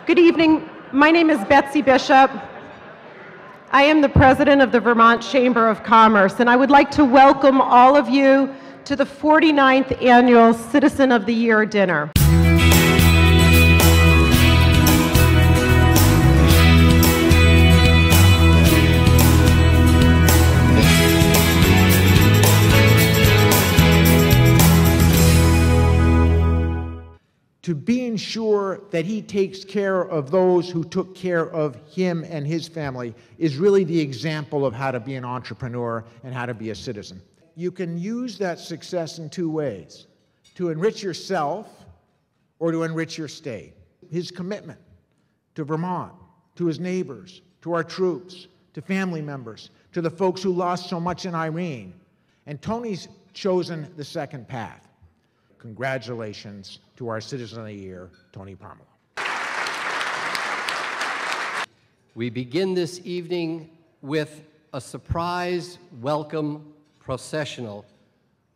Good evening. My name is Betsy Bishop. I am the president of the Vermont Chamber of Commerce, and I would like to welcome all of you to the 49th Annual Citizen of the Year Dinner. To being sure that he takes care of those who took care of him and his family is really the example of how to be an entrepreneur and how to be a citizen. You can use that success in two ways: to enrich yourself or to enrich your state. His commitment to Vermont, to his neighbors, to our troops, to family members, to the folks who lost so much in Irene. And Tony's chosen the second path. Congratulations to our Citizen of the Year, Tony Pomerleau. We begin this evening with a surprise welcome processional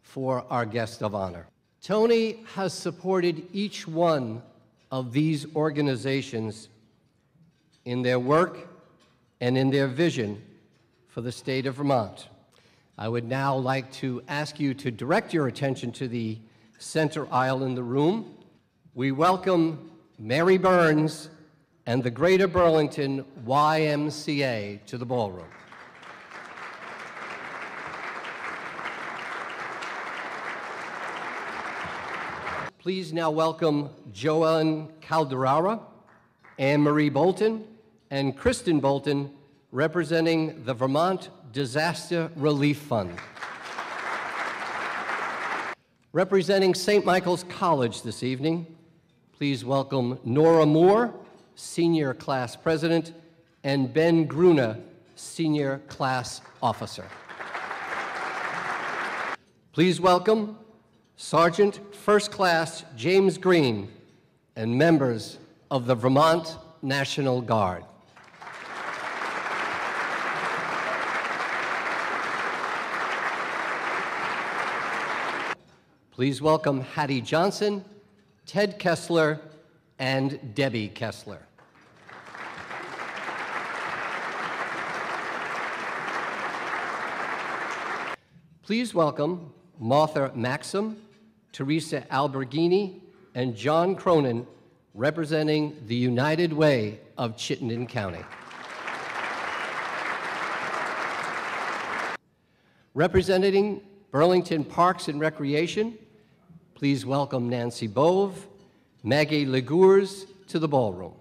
for our guest of honor. Tony has supported each one of these organizations in their work and in their vision for the state of Vermont. I would now like to ask you to direct your attention to the center aisle in the room. We welcome Mary Burns and the Greater Burlington YMCA to the ballroom. Please now welcome Joanne Calderara, Anne Marie Bolton, and Kristen Bolton, representing the Vermont Disaster Relief Fund. Representing St. Michael's College this evening, please welcome Nora Moore, Senior Class President, and Ben Gruna, Senior Class Officer. Please welcome Sergeant First Class James Green and members of the Vermont National Guard. Please welcome Hattie Johnson, Ted Kessler, and Debbie Kessler. Please welcome Martha Maxim, Teresa Alberghini, and John Cronin, representing the United Way of Chittenden County. Representing Burlington Parks and Recreation, please welcome Nancy Bove, Maggie Legures to the ballroom.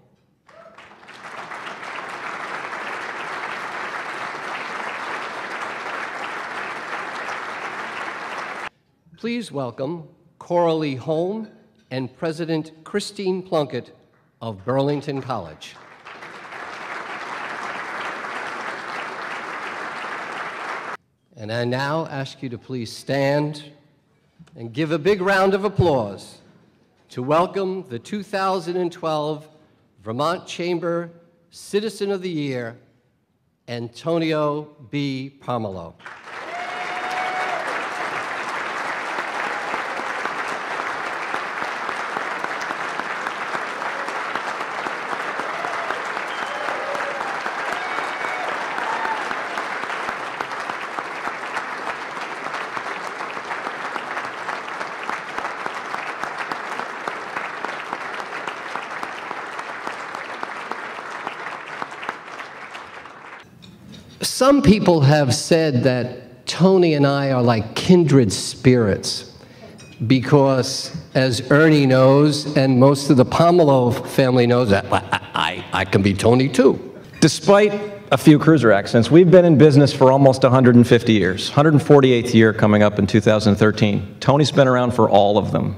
Please welcome Coralie Holm and President Christine Plunkett of Burlington College. And I now ask you to please stand and give a big round of applause to welcome the 2012 Vermont Chamber Citizen of the Year, Antonio B. Pomerleau. Some people have said that Tony and I are like kindred spirits because, as Ernie knows, and most of the Pomerleau family knows, that I can be Tony too. Despite a few cruiser accidents, we've been in business for almost 150 years, 148th year coming up in 2013. Tony's been around for all of them.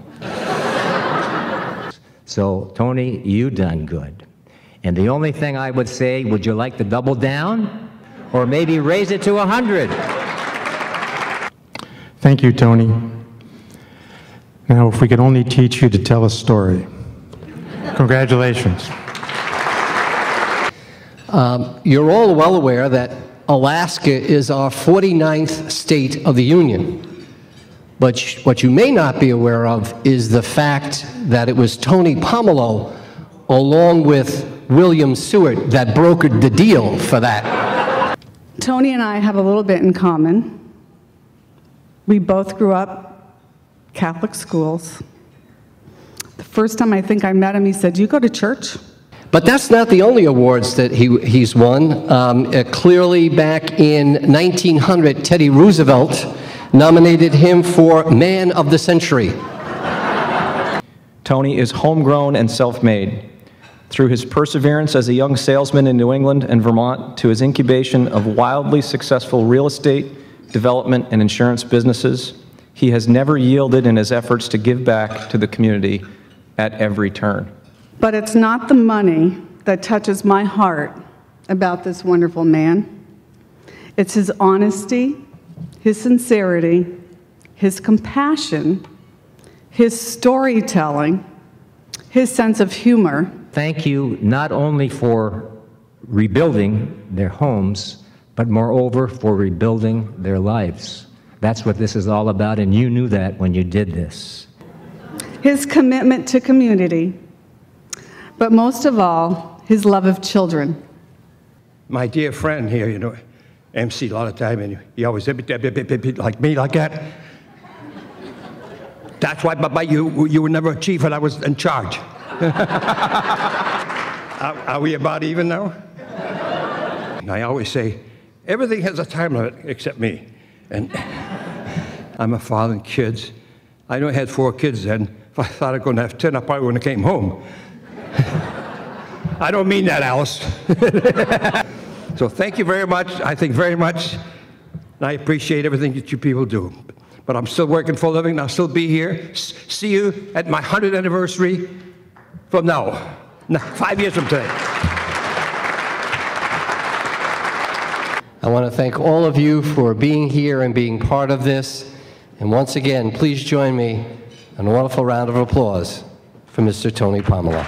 So, Tony, you done good. And the only thing I would say, would you like to double down? Or maybe raise it to 100. Thank you, Tony. Now, if we could only teach you to tell a story. Congratulations. You're all well aware that Alaska is our 49th state of the Union. But what you may not be aware of is the fact that it was Tony Pomerleau along with William Seward, that brokered the deal for that. Tony and I have a little bit in common. We both grew up Catholic schools. The first time I think I met him, he said, "You go to church?" But that's not the only awards that he's won. Clearly, back in 1900, Teddy Roosevelt nominated him for Man of the Century. Tony is homegrown and self-made. Through his perseverance as a young salesman in New England and Vermont to his incubation of wildly successful real estate, development, and insurance businesses, he has never yielded in his efforts to give back to the community at every turn. But it's not the money that touches my heart about this wonderful man. It's his honesty, his sincerity, his compassion, his storytelling, his sense of humor. Thank you not only for rebuilding their homes, but moreover for rebuilding their lives. That's what this is all about, and you knew that when you did this. His commitment to community, but most of all, his love of children. My dear friend here, you know, MC a lot of time, and he always said, like me, like that. That's why, but you were never a chief and I was in charge. Are we about even now? And I always say, everything has a time limit except me. And I'm a father and kids. I know I had 4 kids then. If I thought I was going to have 10, I probably wouldn't have came home. I don't mean that, Alice. So thank you very much. I think very much. And I appreciate everything that you people do. But I'm still working for a living, and I'll still be here. See you at my 100th anniversary from now. 5 years from today. I want to thank all of you for being here and being part of this. And once again, please join me in a wonderful round of applause for Mr. Tony Pomerleau.